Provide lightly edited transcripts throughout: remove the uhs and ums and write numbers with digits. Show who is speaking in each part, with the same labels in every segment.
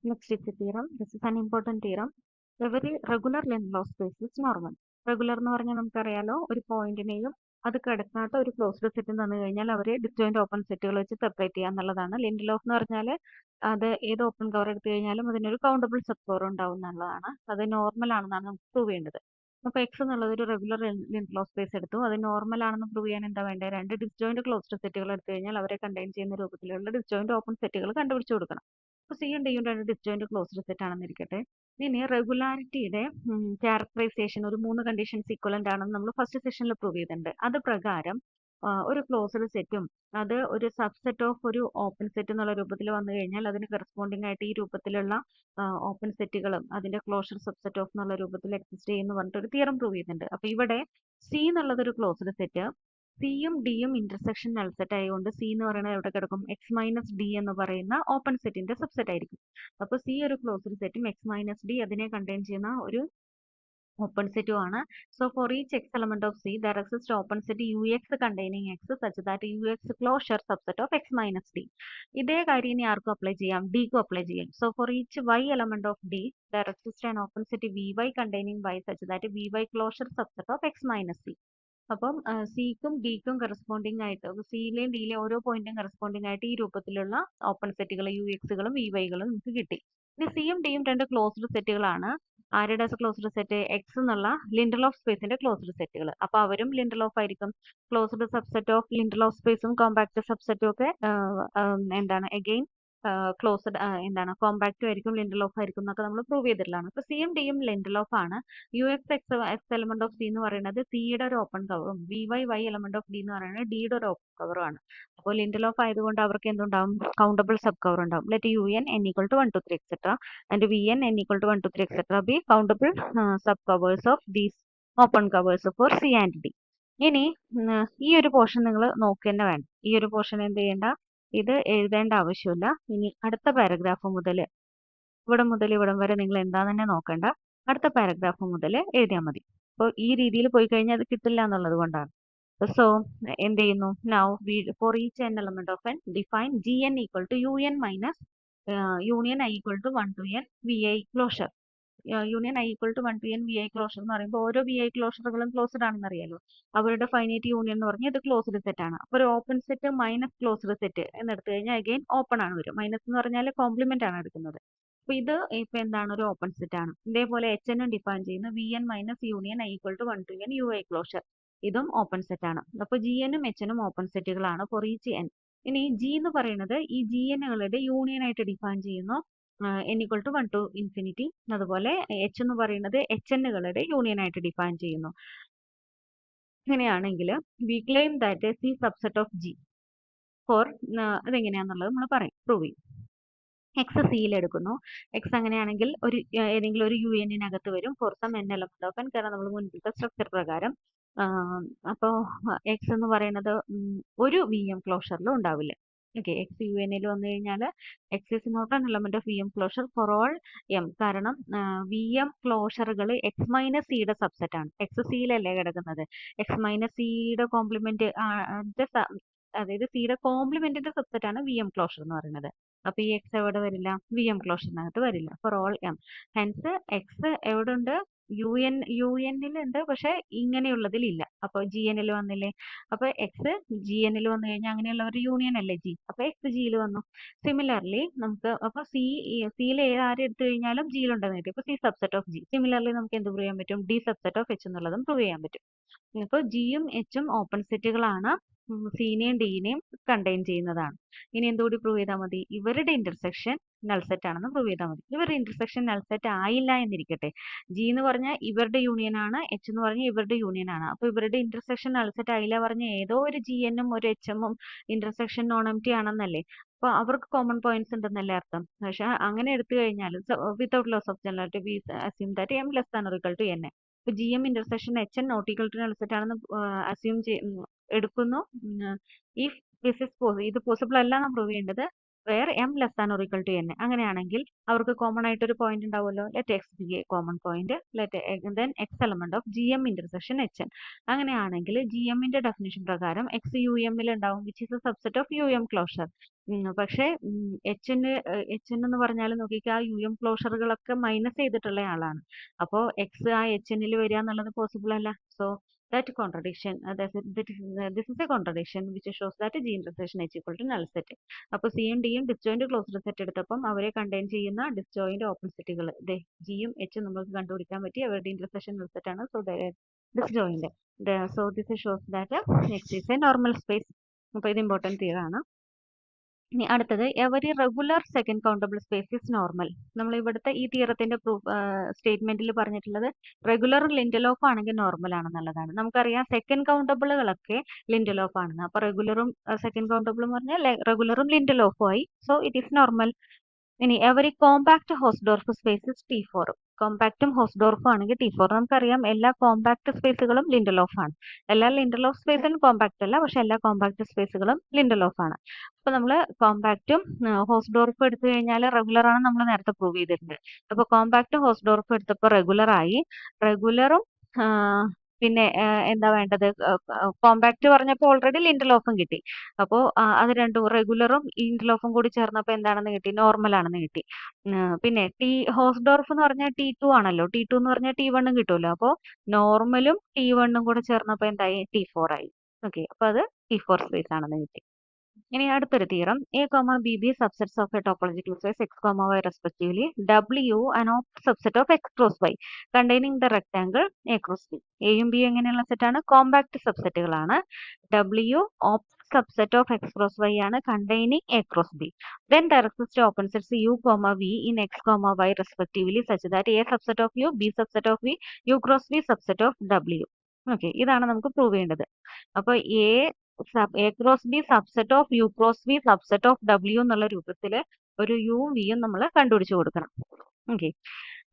Speaker 1: Next is the theorem. This is an important theorem. Every regular length law space is normal. Regular എന്ന് പറഞ്ഞാൽ നമുക്കറിയാലോ ഒരു പോയിന്റിനെയും അത് കിടക്കാത്ത ഒരു ക്ലോസ്ഡ് സെറ്റ് തന്നു കഴിഞ്ഞാൽ അവരെ ഡിസ്ജോയിന്റ് ഓപ്പൺ സെറ്റുകൾ വെച്ച് സെപ്പറേറ്റ് ചെയ്യുക എന്നുള്ളതാണ്. ലിൻഡൽ ഓഫ് എന്ന് പറഞ്ഞാൽ അത് ഏത് ഓപ്പൺ കവർ എടുത്തു കഴിഞ്ഞാലും അതിനൊരു കൗണ്ടബിൾ സബ് കവർ ഉണ്ടാവും എന്നുള്ളതാണ്. അത് നോർമൽ ആണെന്നാണ് നമുക്ക് പ്രൂവ് ചെയ്യേണ്ടത്. അപ്പോൾ എക്സ് എന്നുള്ളത് ഒരു റെഗുലർ ലിൻഡൽ ഓഫ് സ്പേസ് എടുത്തു. അത് നോർമൽ ആണെന്ന് പ്രൂവ് ചെയ്യാൻ എന്താ വേണ്ടത്? രണ്ട് ഡിസ്ജോയിന്റ് ക്ലോസ്ഡ് സെറ്റുകൾ എടുത്തു കഴിഞ്ഞാൽ അവരെ കണ്ടെയ്ൻ ചെയ്യുന്ന രൂപത്തിലുള്ള ഡിസ്ജോയിന്റ് ഓപ്പൺ സെറ്റുകൾ കണ്ടുപിടിച്ചു കൊടുക്കണം. അപ്പോൾ സിയും ഡിയും രണ്ട് ഡിസ്ജോയിന്റ് ക്ലോസ്ഡ് സെറ്റ് ആണെന്നിരിക്കട്ടെ. ഇനി റെഗുലാരിറ്റിയുടെ ക്യാരക്ടറൈസേഷൻ ഒരു 3 കണ്ടീഷൻസ് ഇക്വലന്റ് ആണെന്ന് നമ്മൾ ഫസ്റ്റ് സെഷനിൽ പ്രൂവ് ചെയ്തിട്ടുണ്ട്. അത് പ്രകാരം ഒരു ക്ലോസ്ഡ് സെറ്റും അത് ഒരു സബ്സെറ്റ് ഓഫ് ഒരു ഓപ്പൺ സെറ്റ് എന്നുള്ള രൂപത്തിൽ വന്നു കഴിഞ്ഞാൽ അതിന് കറസ്പോണ്ടിങ് ആയിട്ട് ഈ രൂപത്തിലുള്ള ഓപ്പൺ സെറ്റുകളും അതിന്റെ ക്ലോഷർ സബ്സെറ്റ് ഓഫ് എന്നുള്ള രൂപത്തിൽ എക്സിസ്റ്റ് ചെയ്യുന്നു പറഞ്ഞിട്ട് ഒരു തിയറം പ്രൂവ് ചെയ്യുന്നുണ്ട്. അപ്പൊ ഇവിടെ സി എന്നുള്ളത് ഒരു ക്ലോസ്ഡ് സെറ്റ്, സിയും ഡിയും ഇന്റർസെക്ഷൻ നൾ സെറ്റ് ആയതുകൊണ്ട് സി എന്ന് പറയുന്നത് എവിടെ കിടക്കും? എക്സ് മൈനസ് ഡി എന്ന് പറയുന്ന ഓപ്പൺ സെറ്റിന്റെ സബ്സെറ്റ് ആയിരിക്കും. അപ്പോൾ സി ഒരു ക്ലോസ്ഡ് സെറ്റും എക്സ് മൈനസ് ഡി അതിനെ കണ്ടെയ്ൻ ചെയ്യുന്ന ഒരു ഓപ്പൺ സെറ്റും ആണ്. So for each X element of C there exist open set U X containing X such that U X closure subset of X minus D. ഇതേ കാര്യം ഇനി ആർക്കും അപ്ലൈ ചെയ്യാം? ഡിക്കും അപ്ലൈ ചെയ്യാം. So for each Y element of D there exist an open set V Y containing Y such that V Y closure subset of X minus D. അപ്പം സിക്കും ഡിക്കും corresponding ആയിട്ട് സിയിലെയും ഡിയിലെയും ഓരോ പോയിന്റും കറസ്പോണ്ടിങ് ആയിട്ട് ഈ രൂപത്തിലുള്ള ഓപ്പൺ സെറ്റുകൾ യു എക്സുകളും വി വൈകളും നമുക്ക് കിട്ടി. ഇനി സിയും ഡിയും രണ്ട് ക്ലോസ്ഡ് സെറ്റുകളാണ്. ആരുടെ ക്ലോസ്ഡ് സെറ്റ്? എക്സ് എന്നുള്ള ലിൻഡൽ ഓഫ് സ്പേസിന്റെ ക്ലോസ്ഡ് സെറ്റുകൾ. അപ്പൊ അവരും ലിൻഡൽ ഓഫ് ആയിരിക്കും. Closed subset of lintel of സ്പേസും കോമ്പാക്ട് സബ്സെറ്റും ഒക്കെ എന്താണ് അഗെയിൻ ക്ലോസ്ഡ് കോമ്പാക്റ്റും ആയിരിക്കും ലിൻഡൽ ഓഫ് ആയിരിക്കും എന്നൊക്കെ നമ്മൾ പ്രൂവ് ചെയ്തിട്ടുള്ളതാണ്. അപ്പൊ സിയും ഡിയും ലിൻഡൽ ഓഫ് ആണ്. U X X element of C എന്ന് പറയുന്നത് സിയുടെ ഒരു ഓപ്പൺ കവറും V Y Y element of D എന്ന് പറയുന്നത് ഡിയുടെ ഒരു ഓപ്പൺ കവറും ആണ്. അപ്പോൾ ലിൻഡൽ ഓഫ് ആയതുകൊണ്ട് അവർക്ക് എന്തുണ്ടാവും? കൗണ്ടബിൾ സബ് കവർ ഉണ്ടാവും. Let U N N equal to 1 2 3 etcetera and V N N equal to 1 2 3 etcetera be countable subcovers of these open covers for C and D. ഇനി ഈ ഒരു portion നിങ്ങൾ നോക്കുക തന്നെ വേണം. ഈ ഒരു പോർഷൻ എന്ത് ചെയ്യേണ്ട? ഇത് എഴുതേണ്ട ആവശ്യമില്ല. ഇനി അടുത്ത പാരഗ്രാഫ് മുതൽ ഇവിടം വരെ നിങ്ങൾ എന്താന്ന് തന്നെ നോക്കണ്ട. അടുത്ത പാരഗ്രാഫ് മുതൽ എഴുതിയാൽ മതി. അപ്പോൾ ഈ രീതിയിൽ പോയി കഴിഞ്ഞാൽ അത് കിട്ടില്ല എന്നുള്ളത് കൊണ്ടാണ്. സോ എന്ത് ചെയ്യുന്നു? Now for each N element of N define G N equal to U N minus union I equal to 1 to n V I closure. Union I equal to 1 to n V I closure എന്ന് പറയുമ്പോൾ ഓരോ V I ക്ലോഷറുകളും closed ആണെന്ന് അറിയാലോ. അവരുടെ finite union എന്ന് പറഞ്ഞാൽ ഇത് closed set ആണ്. അപ്പോൾ ഒരു open set minus closed set എന്നെടുത്തു കഴിഞ്ഞാൽ അഗെയിൻ ഓപ്പൺ ആണ് വരും. മൈനസ് എന്ന് പറഞ്ഞാൽ കോംപ്ലിമെന്റ് ആണ് എടുക്കുന്നത്. അപ്പൊ ഇത് ഇപ്പൊ എന്താണ്? ഒരു ഓപ്പൺ സെറ്റ് ആണ്. ഇതേപോലെ എച്ച് എന്നും ഡിഫൈൻ ചെയ്യുന്ന V N minus union I equal to 1 to n U I closure. ഇതും ഓപ്പൺ സെറ്റ് ആണ്. അപ്പൊ ജി എനും എച്ച് എനും ഓപ്പൺ സെറ്റുകളാണ് ഫോർ ഈച്ച് എൻ. ഇനി ജി എന്ന് പറയുന്നത് ഈ ജി എന്നുകളുടെ യൂണിയൻ ആയിട്ട് ഡിഫൈൻ ചെയ്യുന്നു N equal to 1 to infinity. അതുപോലെ എച്ച് എന്ന് പറയുന്നത് എച്ച് എന്നുകളുടെ യൂണിയൻ ആയിട്ട് ഡിഫൈൻ ചെയ്യുന്നു. ഇങ്ങനെയാണെങ്കിൽ we claim that C subset of G for അതെങ്ങനെയാന്നുള്ളത് നമ്മൾ പറയും, പ്രൂവ് ചെയ്യും. എക്സ് സിയിൽ എടുക്കുന്നു. എക്സ് അങ്ങനെയാണെങ്കിൽ ഒരു ഏതെങ്കിലും ഒരു യു എന്നിനകത്ത് വരും for some N element of N. കാരണം നമ്മൾ മുൻപിലത്തെ സ്ട്രക്ചർ പ്രകാരം അപ്പോൾ എക്സ് എന്ന് പറയുന്നത് ഒരു വി എം ക്ലോഷറിലും ഉണ്ടാവില്ല. ഓക്കെ, എക്സ് യു എന്നിൽ വന്നു കഴിഞ്ഞാൽ X is not an element of V M closure for all M. കാരണം വി എം ക്ലോഷറുകൾ എക്സ് മൈനസ് സിയുടെ സബ്സെറ്റ് ആണ്. എക്സ് സിയിലല്ലേ കിടക്കുന്നത്. എക്സ് മൈനസ് സിയുടെ കോംപ്ലിമെന്റ് അതായത് സിയുടെ കോംപ്ലിമെന്റിന്റെ സബ്സെറ്റ് ആണ് വി എം ക്ലോഷർ എന്ന് പറയുന്നത്. അപ്പൊ ഈ എക്സ് എവിടെ വരില്ല? വി എം ക്ലോഷറിനകത്ത് വരില്ല four all M. Hence X എവിടെ ഉണ്ട്? യു എന്നിൽ ഉണ്ട്, പക്ഷെ ഇങ്ങനെയുള്ളതിൽ ഇല്ല. അപ്പൊ ജി എന്നിൽ വന്നില്ലേ? അപ്പൊ എക്സ് ജി എന്നിൽ വന്നു കഴിഞ്ഞാൽ അങ്ങനെയുള്ള ഒരു യൂണിയൻ അല്ലേ ജി. അപ്പൊ എക്സ് ജിയിൽ വന്നു. സിമിലർലി നമുക്ക് അപ്പൊ സിയിൽ ആര് എടുത്തു കഴിഞ്ഞാലും ജിയിൽ ഉണ്ടെന്ന് കിട്ടി. അപ്പൊ C subset of G. Similarly നമുക്ക് എന്ത് പ്രൂവ് ചെയ്യാൻ പറ്റും? ഡി സബ്സെറ്റ് ഓഫ് എച്ച് എന്നുള്ളതും പ്രൂവ് ചെയ്യാൻ പറ്റും. ഇപ്പോൾ ജിയും എച്ചും ഓപ്പൺ സെറ്റുകളാണ്. സിനെയും ഡിനെയും കണ്ടെയ്ൻ ചെയ്യുന്നതാണ്. ഇനി എന്തുകൂടി പ്രൂവ് ചെയ്താൽ മതി? ഇവരുടെ ഇന്റർസെക്ഷൻ നൾ സെറ്റ് ആണെന്ന് പ്രൂവ് ചെയ്താൽ മതി. ഇവരുടെ ഇന്റർസെക്ഷൻ നൾ സെറ്റ് ആയില്ല എന്നിരിക്കട്ടെ. ജി എന്ന് പറഞ്ഞാൽ ഇവരുടെ യൂണിയൻ ആണ്, എച്ച് എന്ന് പറഞ്ഞാൽ ഇവരുടെ യൂണിയൻ ആണ്. അപ്പൊ ഇവരുടെ ഇന്റർസെക്ഷൻ നൾ സെറ്റ് ആയില്ല പറഞ്ഞ ഏതോ ഒരു ജി എന്നും ഒരു എച്ച് എമ്മും ഇന്റർസെക്ഷൻ നോൺ എംറ്റി ആണെന്നല്ലേ. അപ്പൊ അവർക്ക് കോമൺ പോയിന്റ്സ് ഉണ്ടെന്നല്ലേ അർത്ഥം. പക്ഷെ അങ്ങനെ എടുത്തു കഴിഞ്ഞാൽ without loss of generality we assume that M less than or equal to N. ഇപ്പൊ G M intersection H N not equal to null set ആണെന്ന് അസ്യൂം എടുക്കുന്നു. ഇഫ് ദിസ് ഇസ് ഇത് പോസിബിൾ അല്ല എന്ന് പ്രൂവ് ചെയ്യേണ്ടത്. Where M less than or equal to N. അങ്ങനെയാണെങ്കിൽ അവർക്ക് common ആയിട്ട് ഒരു പോയിന്റ് ഉണ്ടാവുമല്ലോ. Let X be a common point, then X element of G M intersection H N. അങ്ങനെയാണെങ്കിൽ ജി എമ്മിന്റെ ഡെഫിനിഷൻ പ്രകാരം എക്സ് യു എമ്മിൽ ഉണ്ടാവും, which is a subset of U M closure. പക്ഷേ എച്ച് എൻ എന്ന് പറഞ്ഞാൽ നോക്കിക്കുക, ആ യു എം ക്ലോഷറുകളൊക്കെ മൈനസ് ചെയ്തിട്ടുള്ള ആളാണ്. അപ്പോൾ എക്സ് ആ എച്ച് എന്നിൽ വരിക എന്നുള്ളത് പോസിബിൾ അല്ല. So that contradiction, this is a contradiction which shows that G intersection H equal to null set. അപ്പോൾ സിയും ഡിയും ഡിസ്ജോയിന്റ് ക്ലോസ്ഡ് സെറ്റ് എടുത്തപ്പം അവരെ കണ്ടെയ്ൻ ചെയ്യുന്ന ഡിസ്ജോയിന്റ് ഓപ്പൺ സെറ്റുകൾ ജിയും എച്ചും നമുക്ക് കണ്ടുപിടിക്കാൻ പറ്റി. അവരുടെ ഇന്റർസെക്ഷൻ null set ആണ്. So disjoint. So this shows that X is A normal space. അപ്പോൾ ഇത് ഇമ്പോർട്ടൻറ്റ് തിയറി ആണ്. ഇനി അടുത്തത് every regular second countable space is normal. നമ്മൾ ഇവിടുത്തെ ഈ തിയറത്തിന്റെ സ്റ്റേറ്റ്മെന്റിൽ പറഞ്ഞിട്ടുള്ളത് റെഗുലർ ലിൻഡലോഫ് ആണെങ്കിൽ നോർമൽ ആണെന്നുള്ളതാണ്. നമുക്കറിയാം സെക്കൻഡ് കൗണ്ടബിളുകളൊക്കെ ലിൻഡലോഫ് ആണെന്ന്. അപ്പൊ റെഗുലറും സെക്കൻഡ് കൗണ്ടബിളും പറഞ്ഞാൽ റെഗുലറും ലിൻഡലോഫും ആയി. So it is normal. ഇനി every compact Hausdorff space is T4. കോമ്പാക്റ്റും ഹോസ്ഡോർഫും ആണെങ്കിൽ T4. നമുക്കറിയാം എല്ലാ കോമ്പാക്ട് സ്പേസുകളും ലിൻഡലോഫ് ആണ്. എല്ലാ ലിൻഡലോഫ് സ്പേസിലും കോമ്പാക്ട് അല്ല, പക്ഷെ എല്ലാ കോമ്പാക്ട് സ്പേസുകളും ലിൻഡലോഫ് ആണ്. അപ്പൊ നമ്മൾ കോമ്പാക്റ്റും ഹോസ്ഡോർഫും എടുത്തു കഴിഞ്ഞാൽ റെഗുലർ ആണ് നമ്മൾ നേരത്തെ പ്രൂവ് ചെയ്തിട്ടുണ്ട്. അപ്പൊ കോമ്പാക്ട് ഹോസ്ഡോർഫും എടുത്തപ്പോൾ റെഗുലർ ആയി. റെഗുലറും പിന്നെ എന്താ വേണ്ടത്, കോമ്പാക്ട് പറഞ്ഞപ്പോൾ ഓൾറെഡി ലിൻഡലോഫും കിട്ടി. അപ്പോൾ അത് രണ്ടും റെഗുലറും ലിൻഡലോഫും കൂടി ചേർന്നപ്പോൾ എന്താണെന്ന് കിട്ടി, നോർമൽ ആണെന്ന് കിട്ടി. പിന്നെ ഹോസ്ഡോർഫ് എന്ന് പറഞ്ഞാൽ T2 ആണല്ലോ. T2 എന്ന് പറഞ്ഞാൽ T1 കിട്ടുമല്ലോ. അപ്പോൾ നോർമലും T1 കൂടെ ചേർന്നപ്പോൾ എന്തായി, T4 ആയി. ഓക്കെ, അപ്പൊ അത് T4 സ്പേസ് ആണെന്ന് കിട്ടി. ഇനി അടുത്തൊരു theorem, A comma B be subsets of a topological space X comma Y respectively W an open subset of X cross Y containing the rectangle A cross B. എയും ബിയും എങ്ങനെയുള്ള സെറ്റാണ്, കോമ്പാക്ട് സബ്സെറ്റുകളാണ്. W open subset of x cross y ആണ് containing a cross b. Then there exist open sets u comma v in x comma y respectively such that a subset of u, b subset of v, u cross v subset of w. Okay, ഇതാണ് നമുക്ക് prove ചെയ്യേണ്ടത്. അപ്പോൾ A cross B subset of U cross B subset of W എന്നുള്ള രൂപത്തിൽ ഒരു യുവും വിയും നമ്മൾ കണ്ടുപിടിച്ചു കൊടുക്കണം. ഓക്കെ,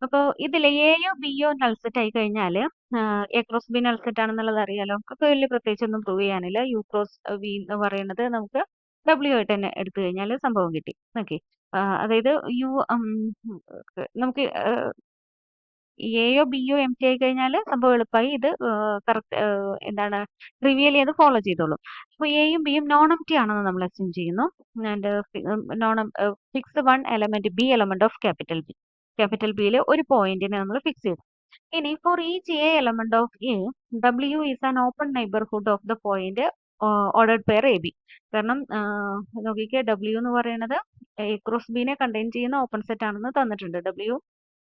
Speaker 1: അപ്പോൾ ഇതിൽ എയോ ബിയോ നൾസെറ്റ് ആയി കഴിഞ്ഞാൽ എ ക്രോസ് ബി നൾസെറ്റ് ആണെന്നുള്ളത് അറിയാലോ. അപ്പോൾ വലിയ പ്രത്യേകിച്ച് ഒന്നും പ്രൂവ് ചെയ്യാനില്ല. യു ക്രോസ് വി എന്ന് പറയുന്നത് നമുക്ക് ഡബ്ല്യു ആയിട്ട് തന്നെ എടുത്തു കഴിഞ്ഞാൽ സംഭവം കിട്ടി. ഓക്കെ, അതായത് നമുക്ക് എയോ ബിയോ എം ടി ആയി കഴിഞ്ഞാൽ സംഭവം എളുപ്പമായി. ഇത് കറക്റ്റ് എന്താണ് ട്രിവിയലി അത് ഫോളോ ചെയ്തോളും. അപ്പോൾ എയും ബിയും നോൺ എം ടി ആണെന്ന് നമ്മൾ അസ്യൂം ചെയ്യുന്നു. Fix one element B element of capital B. Capital ബിയിൽ ഒരു പോയിന്റിനെ നമ്മൾ ഫിക്സ് ചെയ്തു. ഇനി for each A element of A W is an open neighbourhood of the point ordered pair A B. കാരണം നോക്കിക്കുക, ഡബ്ല്യു എന്ന് പറയുന്നത് എ ക്രോസ് ബിനെ കണ്ടെയ്ൻ ചെയ്യുന്ന ഓപ്പൺ സെറ്റ് ആണെന്ന് തന്നിട്ടുണ്ട്. W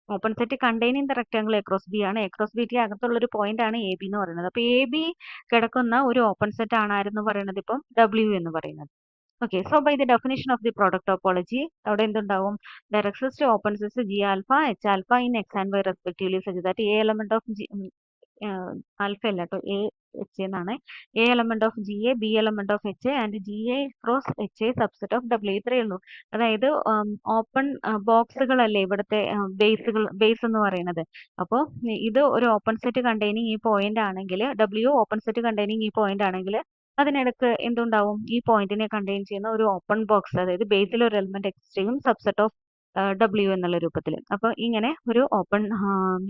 Speaker 1: open set containing the rectangle A cross B ആണ്. A cross ബിക്ക് അകത്തുള്ള ഒരു പോയിന്റ് ആണ് എ ബി എന്ന് പറയുന്നത്. അപ്പൊ എ ബി കിടക്കുന്ന ഒരു ഓപ്പൺ സെറ്റ് ആണ് ആരെന്ന് പറയുന്നത്, ഇപ്പം ഡബ്ല്യു എന്ന് പറയുന്നത്. Okay, so by the definition of the product topology അവിടെ എന്തുണ്ടാവും, there exist open sets G alpha H alpha in X and Y respectively such that A element of G alpha അല്ല കേട്ടോ, എ എച്ച് എന്നാണ്. A element of G A, B element of H A and G A cross H A subset of W. ഇത്രയേ ഉള്ളൂ. അതായത് open ബോക്സുകളല്ലേ ഇവിടുത്തെ base എന്ന് പറയുന്നത്. അപ്പോൾ ഇത് ഒരു ഓപ്പൺ സെറ്റ് കണ്ടെയ്നിങ് ഈ പോയിന്റ് ആണെങ്കിൽ, ഡബ്ല്യു ഓപ്പൺ സെറ്റ് കണ്ടെയ്നിങ് ഈ പോയിന്റ് ആണെങ്കിൽ അതിനിടക്ക് എന്തുണ്ടാവും, ഈ പോയിന്റിനെ കണ്ടെയ്ൻ ചെയ്യുന്ന ഒരു ഓപ്പൺ ബോക്സ്, അതായത് ബേസിൽ ഒരു എലിമെന്റ് എക്സിസ്റ്റ് ചെയ്യും സബ്സെറ്റ് ഓഫ് ഡബ്ല്യു എന്നുള്ള രൂപത്തിൽ. അപ്പൊ ഇങ്ങനെ ഒരു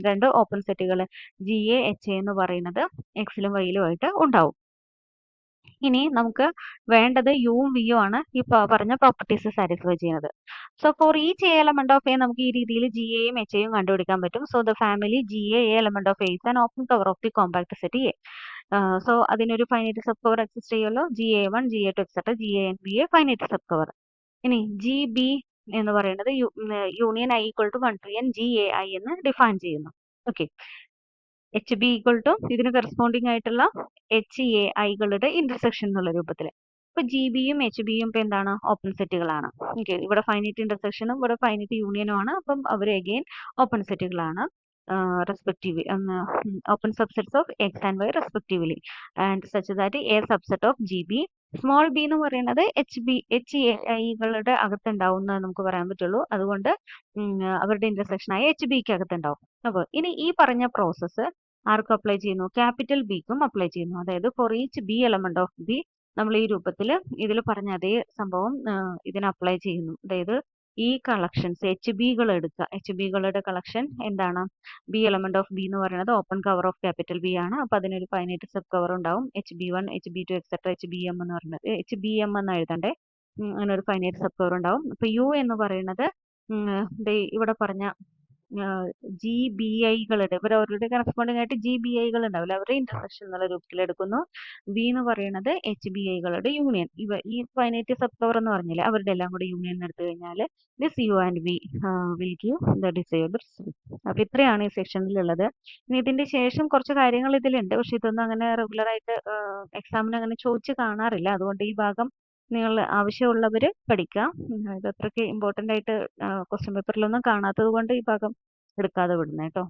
Speaker 1: രണ്ട് ഓപ്പൺ സെറ്റുകൾ ജി എ എച്ച് എ എന്ന് പറയുന്നത് എക്സിലും വൈയിലും ആയിട്ട് ഉണ്ടാവും. ഇനി നമുക്ക് വേണ്ടത് യുവും വിയും ആണ് ഈ പറഞ്ഞ പ്രോപ്പർട്ടീസ് സാറ്റിസ്ഫൈ ചെയ്യുന്നത്. So for each A element of A നമുക്ക് ഈ രീതിയിൽ ജി എയും എച്ച് എയും കണ്ടുപിടിക്കാൻ പറ്റും. So the family G A element of A is an open cover of the compact set A. So അതിനൊരു ഫൈനൈറ്റ് സബ് കവർ എക്സിസ്റ്റ് ചെയ്യുമല്ലോ, G A one, G A two etcetera, G A N B A finite sub cover. ഇനി G B എന്ന് പറയുന്നത് union I equal to 1 to n G A I എന്ന് define ചെയ്യുന്നു. Okay, H B equal to ഇതിന് corresponding ആയിട്ടുള്ള H A ഐകളുടെ intersection എന്നുള്ള രൂപത്തിൽ. ഇപ്പൊ ജി ബിയും എച്ച് ബിയും ഇപ്പൊ എന്താണ്, ഓപ്പൺ സെറ്റുകളാണ്. ഓക്കെ, ഇവിടെ ഫൈനൈറ്റ് ഇന്റർസെക്ഷനും ഇവിടെ ഫൈനൈറ്റ് യൂണിയനും ആണ്. അപ്പം അവർ അഗെയിൻ ഓപ്പൺ സെറ്റുകളാണ്. respectively open subsets of x and y respectively and such that a subset of GB small B എന്ന് പറയുന്നത് എച്ച് ഐകളുടെ അകത്തുണ്ടാവുന്ന നമുക്ക് പറയാൻ പറ്റുള്ളൂ. അതുകൊണ്ട് അവരുടെ ഇന്റർസെക്ഷൻ ആയ എച്ച് ബിക്ക് അകത്തുണ്ടാവും. അപ്പോൾ ഇനി ഈ പറഞ്ഞ പ്രോസസ്സ് ആർക്കും അപ്ലൈ ചെയ്യുന്നു, ക്യാപിറ്റൽ ബിക്കും അപ്ലൈ ചെയ്യുന്നു. അതായത് for each B element of B നമ്മൾ ഈ രൂപത്തിൽ ഇതിൽ പറഞ്ഞ അതേ സംഭവം ഇതിന് അപ്ലൈ ചെയ്യുന്നു. അതായത് ഈ കളക്ഷൻസ് HBകൾ എടുക്കുക. HBകളുടെ കളക്ഷൻ എന്താണ്? ബി എലമെന്റ് ഓഫ് ബി എന്ന് പറയുന്നത് open cover of capital B ആണ്. അപ്പൊ അതിനൊരു ഫൈനൈറ്റ് സബ് കവർ ഉണ്ടാവും. HB1, HB2 എക്സെട്ര HBM എന്ന് പറയുന്നത് HBM എന്ന് എഴുതണ്ടേ. അങ്ങനെ ഒരു ഫൈനൈറ്റ് സബ് കവർ ഉണ്ടാവും. അപ്പൊ യു എന്ന് പറയുന്നത് ഇവിടെ പറഞ്ഞ GBIകളുടെ അവരുടെ കറസ്പോണ്ടിങ് ആയിട്ട് GBIകൾ ഉണ്ടാവില്ല, അവരുടെ ഇന്റർസെക്ഷൻ എന്നുള്ള രൂപത്തിൽ എടുക്കുന്നു. ബി എന്ന് പറയുന്നത് HBIകളുടെ യൂണിയൻ. ഈ ഫൈനൈറ്റ് സബ് കവർ എന്ന് പറഞ്ഞില്ലേ, അവരുടെ എല്ലാം കൂടെ യൂണിയൻ എടുത്തു കഴിഞ്ഞാൽ this U and V will give the desired result. അപ്പൊ ഇത്രയാണ് ഈ സെക്ഷനിലുള്ളത്. ഇനി ഇതിന്റെ ശേഷം കുറച്ച് കാര്യങ്ങൾ ഇതിലുണ്ട്, പക്ഷെ ഇതൊന്നും അങ്ങനെ റെഗുലർ ആയിട്ട് എക്സാമിന് അങ്ങനെ ചോദിച്ച് കാണാറില്ല. അതുകൊണ്ട് ഈ ഭാഗം നിങ്ങൾ ആവശ്യമുള്ളവർ പഠിക്കുക. ഇത് അത്രയ്ക്ക് ഇമ്പോർട്ടൻ്റ് ആയിട്ട് ക്വസ്റ്റ്യൻ പേപ്പറിലൊന്നും കാണാത്തത് കൊണ്ട് ഈ ഭാഗം എടുക്കാതെ വിടുന്നത് കേട്ടോ.